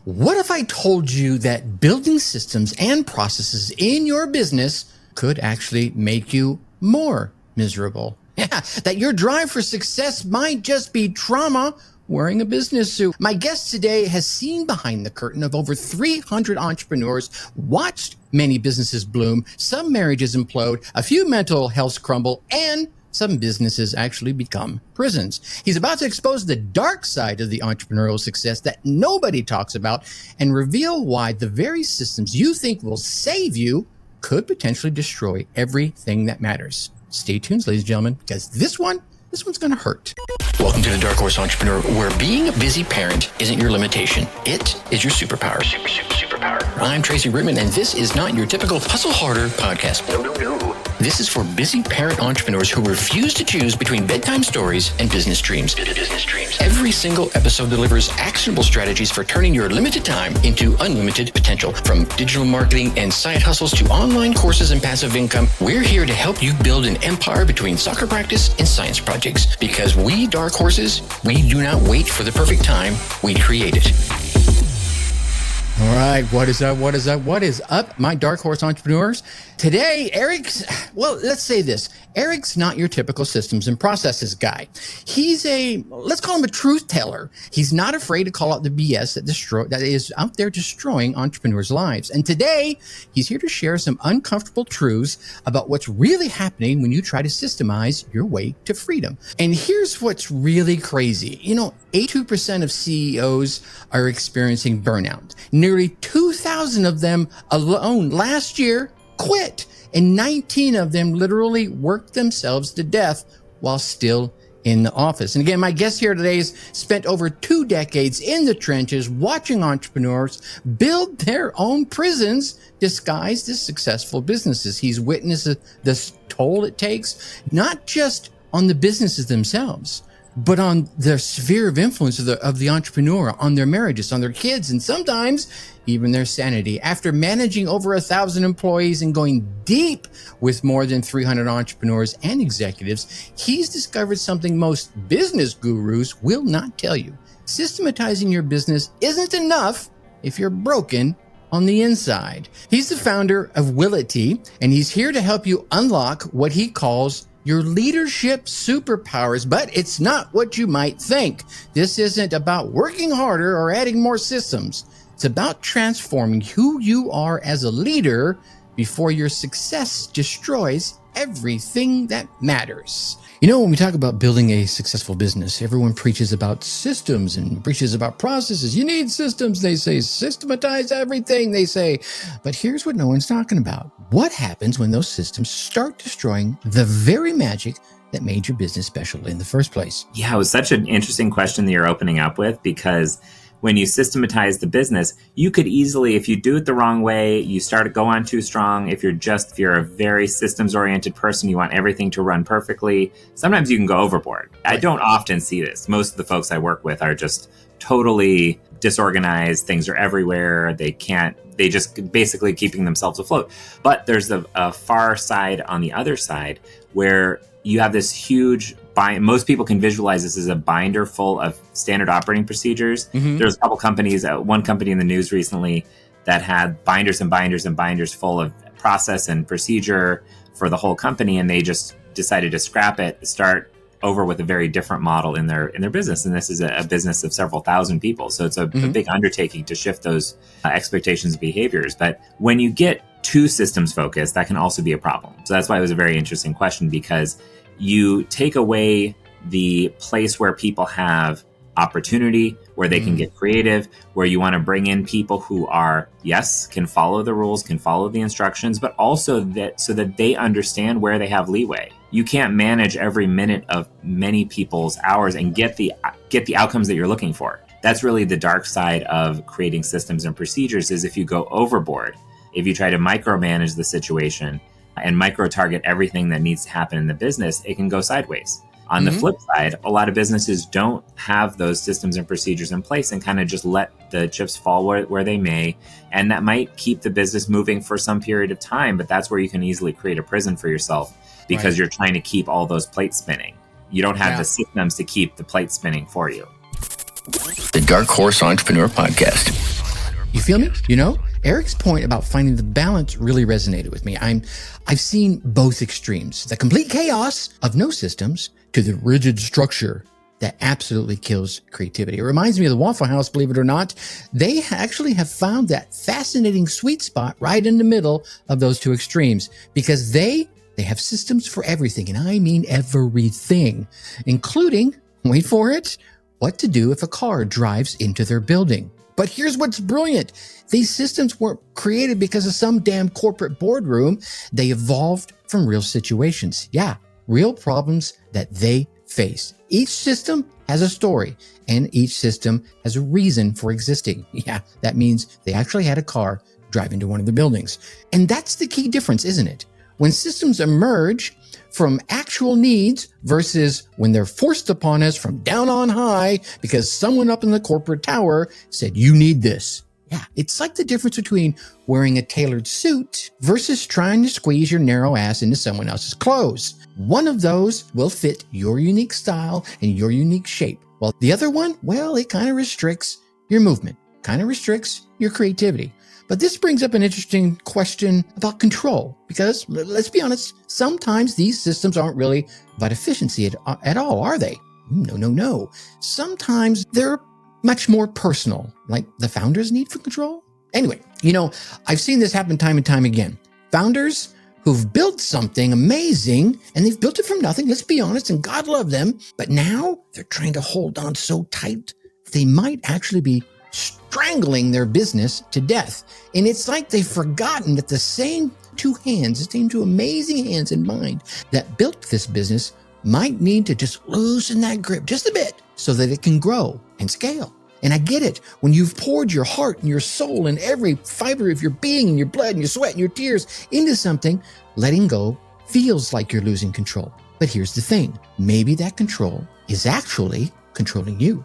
What if I told you that building systems and processes in your business could actually make you more miserable? Yeah, that your drive for success might just be trauma wearing a business suit. My guest today has seen behind the curtain of over 300 entrepreneurs, watched many businesses bloom, some marriages implode, a few mental healths crumble, and some businesses actually become prisons. He's about to expose the dark side of the entrepreneurial success that nobody talks about and reveal why the very systems you think will save you could potentially destroy everything that matters. Stay tuned, ladies and gentlemen, because this one's going to hurt. Welcome to the Dark Horse Entrepreneur, where being a busy parent isn't your limitation. It is your superpower. Superpower. I'm Tracy Rittman, and this is not your typical hustle harder podcast. No. This is for busy parent entrepreneurs who refuse to choose between bedtime stories and business dreams. Every single episode delivers actionable strategies for turning your limited time into unlimited potential. From digital marketing and side hustles to online courses and passive income, we're here to help you build an empire between soccer practice and science projects. Because we dark horses, we do not wait for the perfect time, we create it. All right, what is up, my dark horse entrepreneurs? Today, let's say this. Eric's not your typical systems and processes guy. He's let's call him a truth teller. He's not afraid to call out the BS that is out there destroying entrepreneurs' lives. And today, he's here to share some uncomfortable truths about what's really happening when you try to systemize your way to freedom. And here's what's really crazy. 82% of CEOs are experiencing burnout. Nearly 2,000 of them alone last year quit, and 19 of them literally worked themselves to death while still in the office. And again, my guest here today has spent over 2 decades in the trenches watching entrepreneurs build their own prisons disguised as successful businesses. He's witnessed the toll it takes, not just on the businesses themselves, but on the sphere of influence of the entrepreneur, on their marriages, on their kids, and sometimes even their sanity. After managing over 1,000 employees and going deep with more than 300 entrepreneurs and executives, he's discovered something most business gurus will not tell you. Systematizing your business isn't enough if you're broken on the inside. He's the founder of Willity, and he's here to help you unlock what he calls your leadership superpowers, but it's not what you might think. This isn't about working harder or adding more systems. It's about transforming who you are as a leader before your success destroys everything that matters. When we talk about building a successful business, everyone preaches about systems and preaches about processes. You need systems, they say. Systematize everything, they say. But here's what no one's talking about. What happens when those systems start destroying the very magic that made your business special in the first place? Yeah, it was such an interesting question that you're opening up with, because when you systematize the business, you could easily, if you do it the wrong way, you start to go on too strong. If you're a very systems-oriented person, you want everything to run perfectly, sometimes you can go overboard. Right. I don't often see this. Most of the folks I work with are just totally disorganized. Things are everywhere. They just basically keeping themselves afloat. But there's a far side on the other side where you have this huge most people can visualize this as a binder full of standard operating procedures. Mm-hmm. There's a couple companies, one company in the news recently that had binders and binders and binders full of process and procedure for the whole company, and they just decided to scrap it, start over with a very different model in their business. And this is a business of several thousand people. So it's a big undertaking to shift those expectations and behaviors. But when you get too systems focused, that can also be a problem. So that's why it was a very interesting question, because you take away the place where people have opportunity, where they can get creative, where you want to bring in people who are, yes, can follow the rules, can follow the instructions, but also so that they understand where they have leeway. You can't manage every minute of many people's hours and get the outcomes that you're looking for. That's really the dark side of creating systems and procedures, is if you go overboard, if you try to micromanage the situation and micro-target everything that needs to happen in the business, it can go sideways. On the flip side, a lot of businesses don't have those systems and procedures in place and kind of just let the chips fall where they may. And that might keep the business moving for some period of time, but that's where you can easily create a prison for yourself, because you're trying to keep all those plates spinning. You don't have the systems to keep the plates spinning for you. The Dark Horse Entrepreneur Podcast. You feel me? Eric's point about finding the balance really resonated with me. I've seen both extremes, the complete chaos of no systems to the rigid structure that absolutely kills creativity. It reminds me of the Waffle House, believe it or not. They actually have found that fascinating sweet spot right in the middle of those two extremes because they have systems for everything. And I mean everything, including, wait for it, what to do if a car drives into their building. But here's what's brilliant. These systems weren't created because of some damn corporate boardroom. They evolved from real situations. Yeah, real problems that they face. Each system has a story and each system has a reason for existing. Yeah, that means they actually had a car drive into one of the buildings. And that's the key difference, isn't it? When systems emerge from actual needs versus when they're forced upon us from down on high because someone up in the corporate tower said, you need this. Yeah, it's like the difference between wearing a tailored suit versus trying to squeeze your narrow ass into someone else's clothes. One of those will fit your unique style and your unique shape, while the other one, well, it kind of restricts your movement, kind of restricts your creativity. But this brings up an interesting question about control, because let's be honest, sometimes these systems aren't really about efficiency at all, are they? No. Sometimes they're much more personal, like the founder's need for control. Anyway, I've seen this happen time and time again. Founders who've built something amazing, and they've built it from nothing, let's be honest, and God love them, but now they're trying to hold on so tight, they might actually be strangling their business to death. And it's like they've forgotten that the same two amazing hands in mind that built this business might need to just loosen that grip just a bit so that it can grow and scale. And I get it. When you've poured your heart and your soul and every fiber of your being and your blood and your sweat and your tears into something, letting go feels like you're losing control. But here's the thing. Maybe that control is actually controlling you.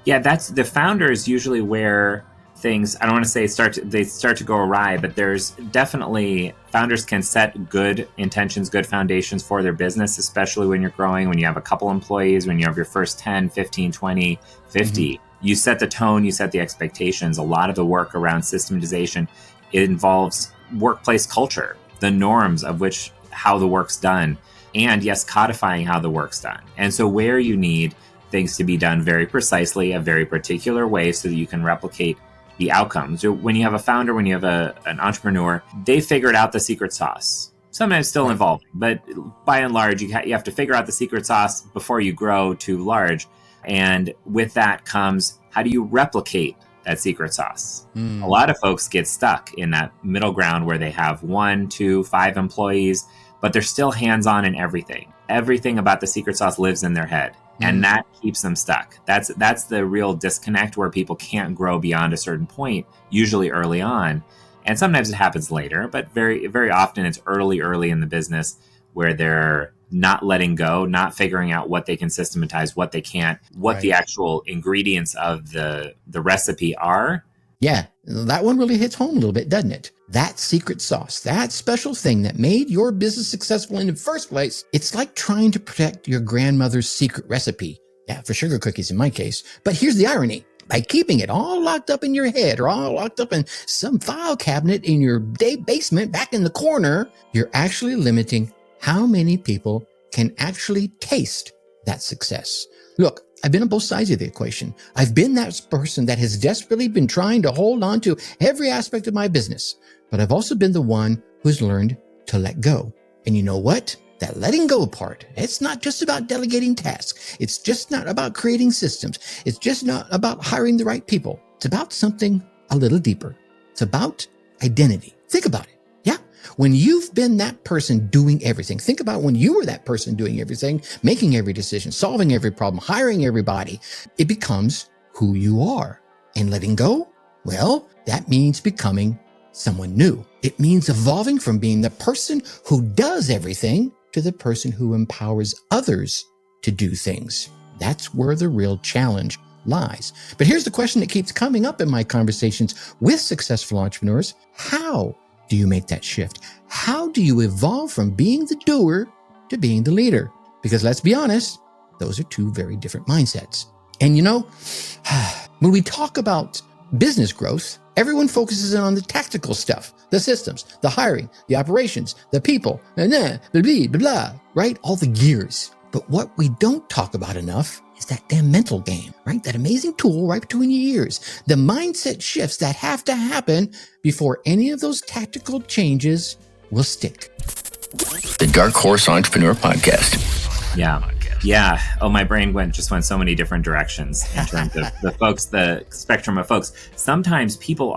Yeah, that's the founders usually where things, I don't want to say they start to go awry, but there's definitely, founders can set good intentions, good foundations for their business, especially when you're growing, when you have a couple employees, when you have your first 10, 15, 20, 50. Mm-hmm. You set the tone, you set the expectations. A lot of the work around systematization, it involves workplace culture, the norms of how the work's done, and yes, codifying how the work's done. And so where you need things to be done very precisely, a very particular way so that you can replicate the outcomes. When you have a founder, when you have an entrepreneur, they figured out the secret sauce. Sometimes still involving, but by and large, you have to figure out the secret sauce before you grow too large. And with that comes, how do you replicate that secret sauce? A lot of folks get stuck in that middle ground where they have 1, 2, 5 employees, but they're still hands-on in everything. Everything about the secret sauce lives in their head. And that keeps them stuck. That's the real disconnect where people can't grow beyond a certain point, usually early on. And sometimes it happens later, but very, very often it's early in the business where they're not letting go, not figuring out what they can systematize, what they can't, what the actual ingredients of the recipe are. Yeah, that one really hits home a little bit, doesn't it? That secret sauce, that special thing that made your business successful in the first place, it's like trying to protect your grandmother's secret recipe. Yeah, for sugar cookies in my case. But here's the irony. By keeping it all locked up in your head or all locked up in some file cabinet in your basement back in the corner, you're actually limiting how many people can actually taste that success. Look, I've been on both sides of the equation. I've been that person that has desperately been trying to hold on to every aspect of my business, but I've also been the one who's learned to let go. And you know what? That letting go part, it's not just about delegating tasks. It's just not about creating systems. It's just not about hiring the right people. It's about something a little deeper. It's about identity. Think about it. Yeah. When you've been that person doing everything, think about when you were that person doing everything, making every decision, solving every problem, hiring everybody, it becomes who you are. And letting go, well, that means becoming someone new. It means evolving from being the person who does everything to the person who empowers others to do things. That's where the real challenge lies. But here's the question that keeps coming up in my conversations with successful entrepreneurs. How do you make that shift? How do you evolve from being the doer to being the leader? Because let's be honest, those are two very different mindsets. And when we talk about business growth, everyone focuses on the tactical stuff, the systems, the hiring, the operations, the people, and blah, blah, blah, blah, right? All the gears. But what we don't talk about enough is that damn mental game, right? That amazing tool right between your ears. The mindset shifts that have to happen before any of those tactical changes will stick. The Dark Horse Entrepreneur Podcast. Yeah. Oh, my brain went so many different directions in terms of the spectrum of folks. Sometimes people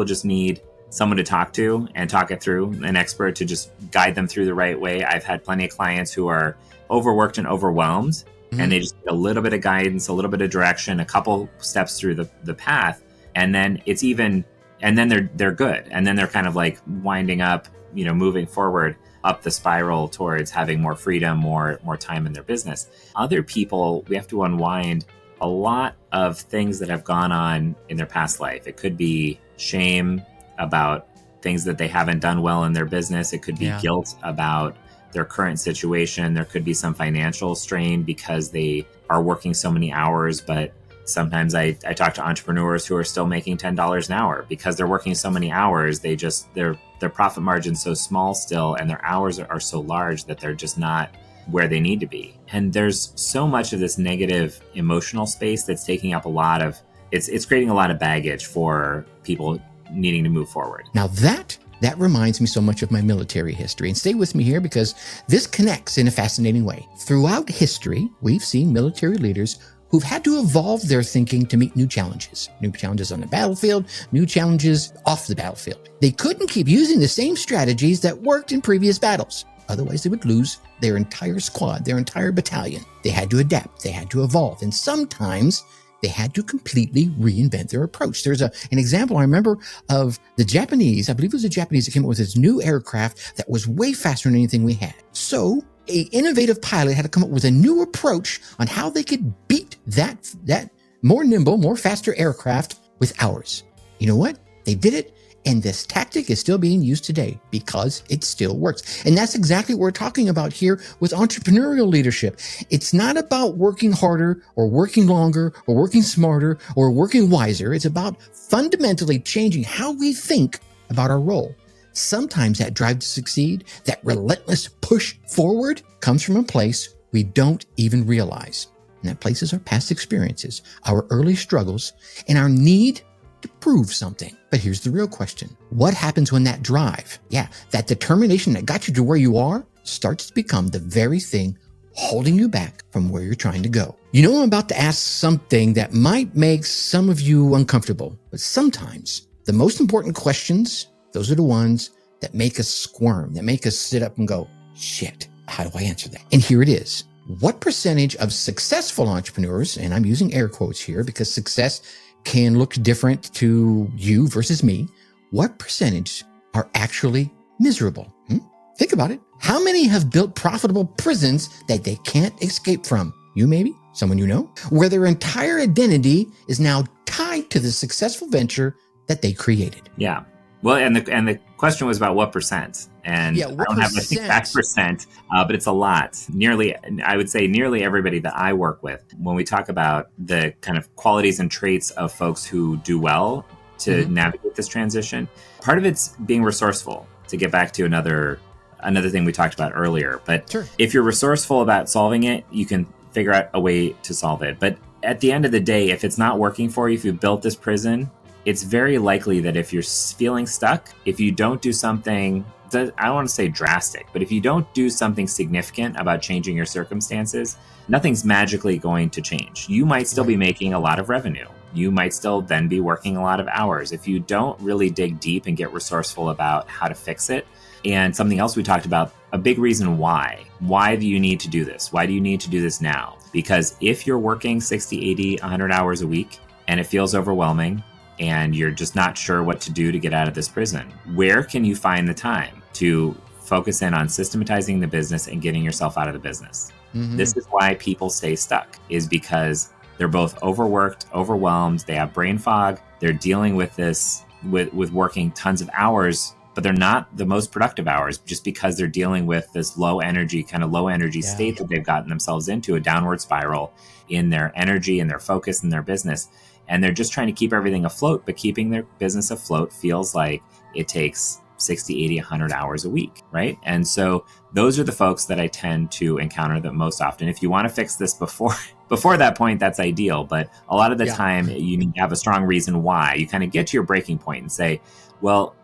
just need someone to talk to and talk it through, an expert to just guide them through the right way. I've had plenty of clients who are overworked and overwhelmed, and they just need a little bit of guidance, a little bit of direction, a couple steps through the path, and then they're good. And then they're kind of like winding up, moving forward up the spiral towards having more freedom, more time in their business. Other people, we have to unwind a lot of things that have gone on in their past life. It could be shame about things that they haven't done well in their business. It could be guilt about their current situation. There could be some financial strain because they are working so many hours. But sometimes I talk to entrepreneurs who are still making $10 an hour because they're working so many hours. Their profit margin's so small still, and their hours are so large that they're just not where they need to be. And there's so much of this negative emotional space that's taking up it's creating a lot of baggage for people needing to move forward. Now that reminds me so much of my military history. And stay with me here because this connects in a fascinating way. Throughout history, we've seen military leaders who've had to evolve their thinking to meet new challenges on the battlefield, new challenges off the battlefield. They couldn't keep using the same strategies that worked in previous battles. Otherwise, they would lose their entire squad, their entire battalion. They had to adapt. They had to evolve. And sometimes they had to completely reinvent their approach. There's an example I remember of the Japanese. I believe it was the Japanese that came up with this new aircraft that was way faster than anything we had. So an innovative pilot had to come up with a new approach on how they could beat that more nimble, more faster aircraft with ours. You know what? They did it. And this tactic is still being used today because it still works. And that's exactly what we're talking about here with entrepreneurial leadership. It's not about working harder or working longer or working smarter or working wiser. It's about fundamentally changing how we think about our role. Sometimes that drive to succeed, that relentless push forward, comes from a place we don't even realize. And that place is our past experiences, our early struggles, and our need to prove something. But here's the real question. What happens when that drive, that determination that got you to where you are, starts to become the very thing holding you back from where you're trying to go? I'm about to ask something that might make some of you uncomfortable, but sometimes the most important questions, those are the ones that make us squirm, that make us sit up and go, shit, how do I answer that? And here it is. What percentage of successful entrepreneurs, and I'm using air quotes here because success can look different to you versus me. What percentage are actually miserable? Think about it. How many have built profitable prisons that they can't escape from? You maybe, someone you know, where their entire identity is now tied to the successful venture that they created. Yeah. Well, and the question was about what percent, and I don't have the exact percent, but it's a lot. I would say nearly everybody that I work with, when we talk about the kind of qualities and traits of folks who do well to navigate this transition, part of it's being resourceful. To get back to another thing we talked about earlier, but if you're resourceful about solving it, you can figure out a way to solve it. But at the end of the day, if it's not working for you, if you've built this prison, it's very likely that if you're feeling stuck, if you don't do something, I don't want to say drastic, but if you don't do something significant about changing your circumstances, nothing's magically going to change. You might still be making a lot of revenue. You might still then be working a lot of hours. If you don't really dig deep and get resourceful about how to fix it. And something else we talked about, a big reason why do you need to do this? Why do you need to do this now? Because if you're working 60, 80, 100 hours a week and it feels overwhelming, and you're just not sure what to do to get out of this prison, where can you find the time to focus in on systematizing the business and getting yourself out of the business? This is why people stay stuck, is because they're both overworked, overwhelmed, they have brain fog, they're dealing with this, with working tons of hours, but they're not the most productive hours just because they're dealing with this low energy state that they've gotten themselves into, a downward spiral in their energy and their focus and their business. and they're just trying to keep everything afloat, but keeping their business afloat feels like it takes 60, 80, 100 hours a week, right? And so those are the folks that I tend to encounter the most often. If you want to fix this before that point, that's ideal. But a lot of the time, you need to have a strong reason why. You kind of get to your breaking point and say, well,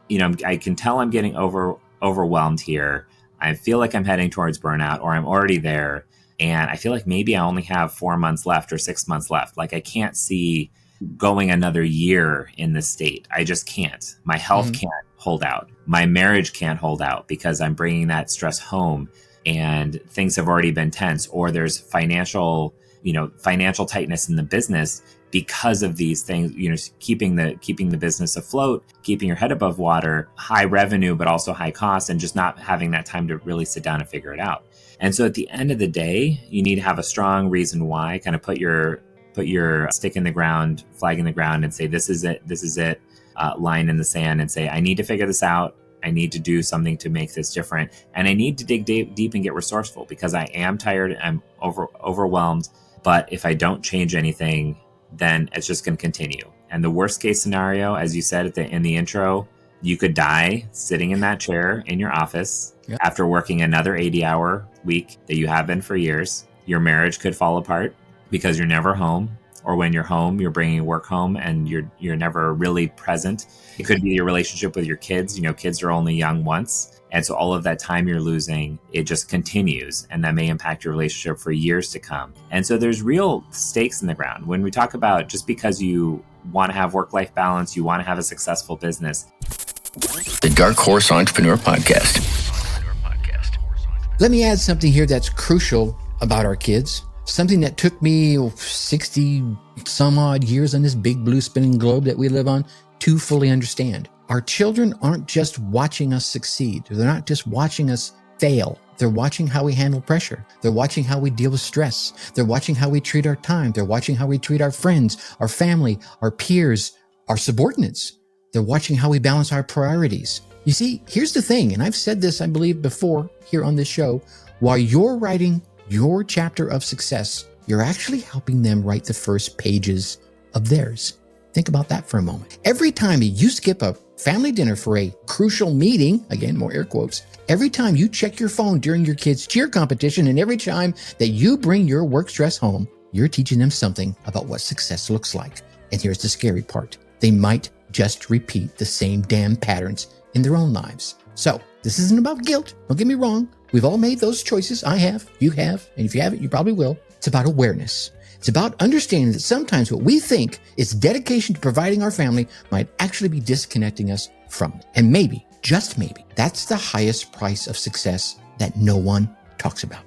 I can tell I'm getting overwhelmed here. I feel like I'm heading towards burnout, or I'm already there. And I feel like maybe I only have 4 months left or 6 months left. Like I can't see going another year in this state. I just can't. My health can't hold out. My marriage can't hold out because I'm bringing that stress home and things have already been tense, or there's financial tightness in the business because of these things, keeping the business afloat, keeping your head above water, high revenue, but also high costs, and just not having that time to really sit down and figure it out. And so at the end of the day, you need to have a strong reason why, kind of put your stick in the ground, flag in the ground, and say, this is it, line in the sand, and say, I need to figure this out. I need to do something to make this different. And I need to dig deep and get resourceful because I am tired. I'm overwhelmed. But if I don't change anything, then it's just going to continue. And the worst case scenario, as you said in the intro, you could die sitting in that chair in your office after working another 80-hour week that you have been for years. Your marriage could fall apart because you're never home, or when you're home, you're bringing work home and you're never really present. It could be your relationship with your kids. Kids are only young once. And so all of that time you're losing, it just continues, and that may impact your relationship for years to come. And so there's real stakes in the ground. When we talk about just because you want to have work-life balance, you want to have a successful business. The Dark Horse Entrepreneur Podcast. Let me add something here that's crucial about our kids. Something that took me 60 some odd years on this big blue spinning globe that we live on to fully understand. Our children aren't just watching us succeed. They're not just watching us fail. They're watching how we handle pressure. They're watching how we deal with stress. They're watching how we treat our time. They're watching how we treat our friends, our family, our peers, our subordinates. They're watching how we balance our priorities. You see, here's the thing, and I've said this, I believe, before here on this show. While you're writing your chapter of success, you're actually helping them write the first pages of theirs. Think about that for a moment. Every time you skip a family dinner for a crucial meeting, again, more air quotes, every time you check your phone during your kids' cheer competition, and every time that you bring your work stress home, you're teaching them something about what success looks like. And here's the scary part. They might just repeat the same damn patterns in their own lives. So this isn't about guilt. Don't get me wrong. We've all made those choices. I have, you have, and if you haven't, you probably will. It's about awareness. It's about understanding that sometimes what we think is dedication to providing our family might actually be disconnecting us from it. And maybe, just maybe, that's the highest price of success that no one talks about.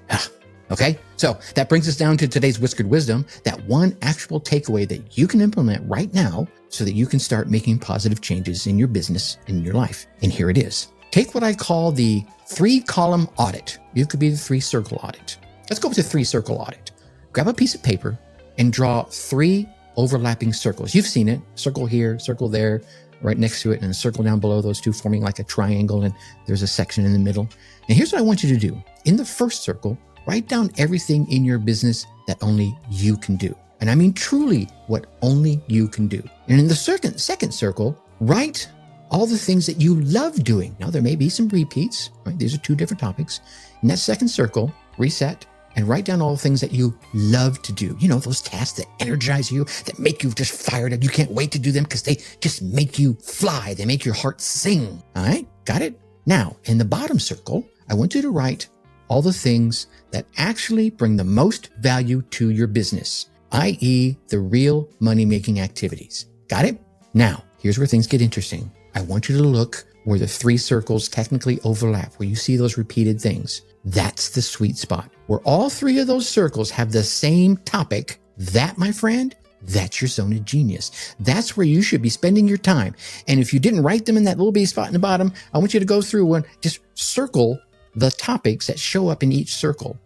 Okay? So that brings us down to today's Whiskered Wisdom, that one actual takeaway that you can implement right now so that you can start making positive changes in your business and in your life. And here it is. Take what I call the 3-column audit. You could be the 3-circle audit. Let's go with the 3-circle audit. Grab a piece of paper and draw 3 overlapping circles. You've seen it. Circle here, circle there, right next to it, and a circle down below, those two forming like a triangle, and there's a section in the middle. And here's what I want you to do. In the first circle, write down everything in your business that only you can do. And I mean truly what only you can do. And in the second circle, write all the things that you love doing. Now, there may be some repeats, right? These are 2 different topics. In that second circle, reset and write down all the things that you love to do. You know, those tasks that energize you, that make you just fired up. You can't wait to do them because they just make you fly. They make your heart sing. All right, got it? Now, in the bottom circle, I want you to write all the things that actually bring the most value to your business, i.e. the real money-making activities. Got it? Now, here's where things get interesting. I want you to look where the 3 circles technically overlap, where you see those repeated things. That's the sweet spot. Where all 3 of those circles have the same topic, that, my friend, that's your zone of genius. That's where you should be spending your time. And if you didn't write them in that little bitty spot in the bottom, I want you to go through and just circle the topics that show up in each circle.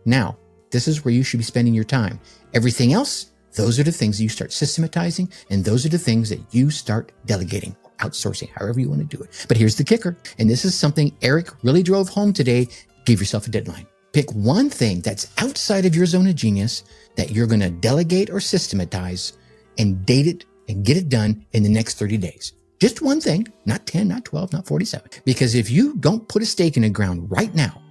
Now, this is where you should be spending your time. Everything else, those are the things that you start systematizing, and those are the things that you start delegating, outsourcing, however you want to do it. But here's the kicker, and this is something Eric really drove home today. Give yourself a deadline. Pick one thing that's outside of your zone of genius that you're going to delegate or systematize, and date it and get it done in the next 30 days. Just one thing, not 10, not 12, not 47. Because if you don't put a stake in the ground right now,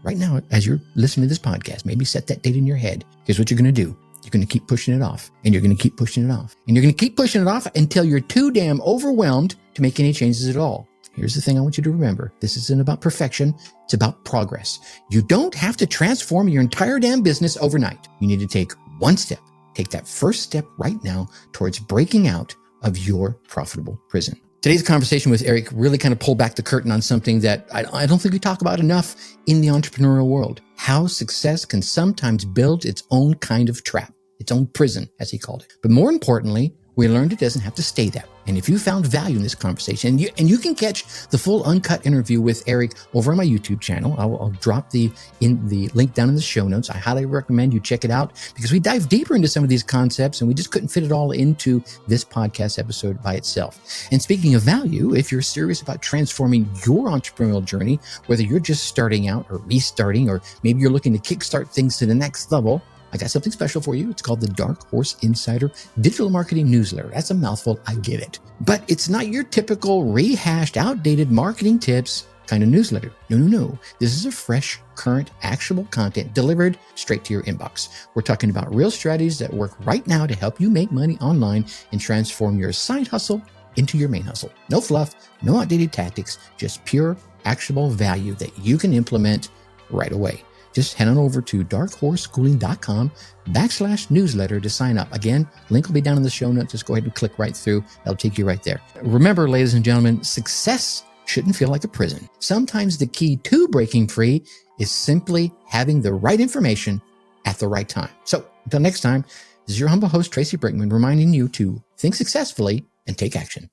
as you're listening to this podcast, maybe set that date in your head. Here's what you're going to do. You're going to keep pushing it off, and you're going to keep pushing it off, and you're going to keep pushing it off until you're too damn overwhelmed to make any changes at all. Here's the thing I want you to remember. This isn't about perfection. It's about progress. You don't have to transform your entire damn business overnight. You need to take one step. Take that first step right now towards breaking out of your profitable prison. Today's conversation with Eric really kind of pulled back the curtain on something that I don't think we talk about enough in the entrepreneurial world. How success can sometimes build its own kind of trap, its own prison, as he called it. But more importantly, we learned it doesn't have to stay that. And if you found value in this conversation, and you can catch the full uncut interview with Eric over on my YouTube channel. I'll drop the link down in the show notes. I highly recommend you check it out because we dive deeper into some of these concepts and we just couldn't fit it all into this podcast episode by itself. And speaking of value, if you're serious about transforming your entrepreneurial journey, whether you're just starting out or restarting, or maybe you're looking to kickstart things to the next level, I got something special for you. It's called the Dark Horse Insider Digital Marketing Newsletter. That's a mouthful, I get it. But it's not your typical rehashed, outdated marketing tips kind of newsletter. No. This is a fresh, current, actionable content delivered straight to your inbox. We're talking about real strategies that work right now to help you make money online and transform your side hustle into your main hustle. No fluff, no outdated tactics, just pure, actionable value that you can implement right away. Just head on over to darkhorseschooling.com/newsletter to sign up. Again, link will be down in the show notes. Just go ahead and click right through. That'll take you right there. Remember, ladies and gentlemen, success shouldn't feel like a prison. Sometimes the key to breaking free is simply having the right information at the right time. So until next time, this is your humble host, Tracy Brinkman, reminding you to think successfully and take action.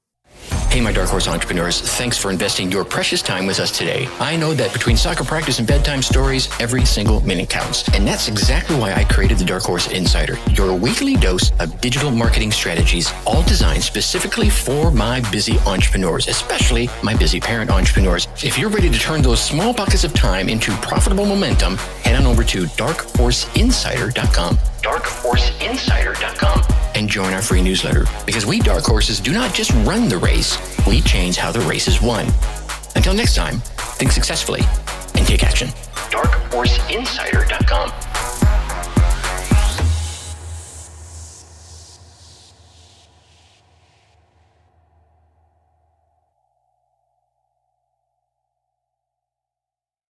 Hey, my Dark Horse entrepreneurs, thanks for investing your precious time with us today. I know that between soccer practice and bedtime stories, every single minute counts. And that's exactly why I created the Dark Horse Insider, your weekly dose of digital marketing strategies, all designed specifically for my busy entrepreneurs, especially my busy parent entrepreneurs. If you're ready to turn those small buckets of time into profitable momentum, head on over to darkhorseinsider.com. darkhorseinsider.com and join our free newsletter, because we Dark Horses do not just run the race, we change how the race is won. Until next time, think successfully and take action. darkhorseinsider.com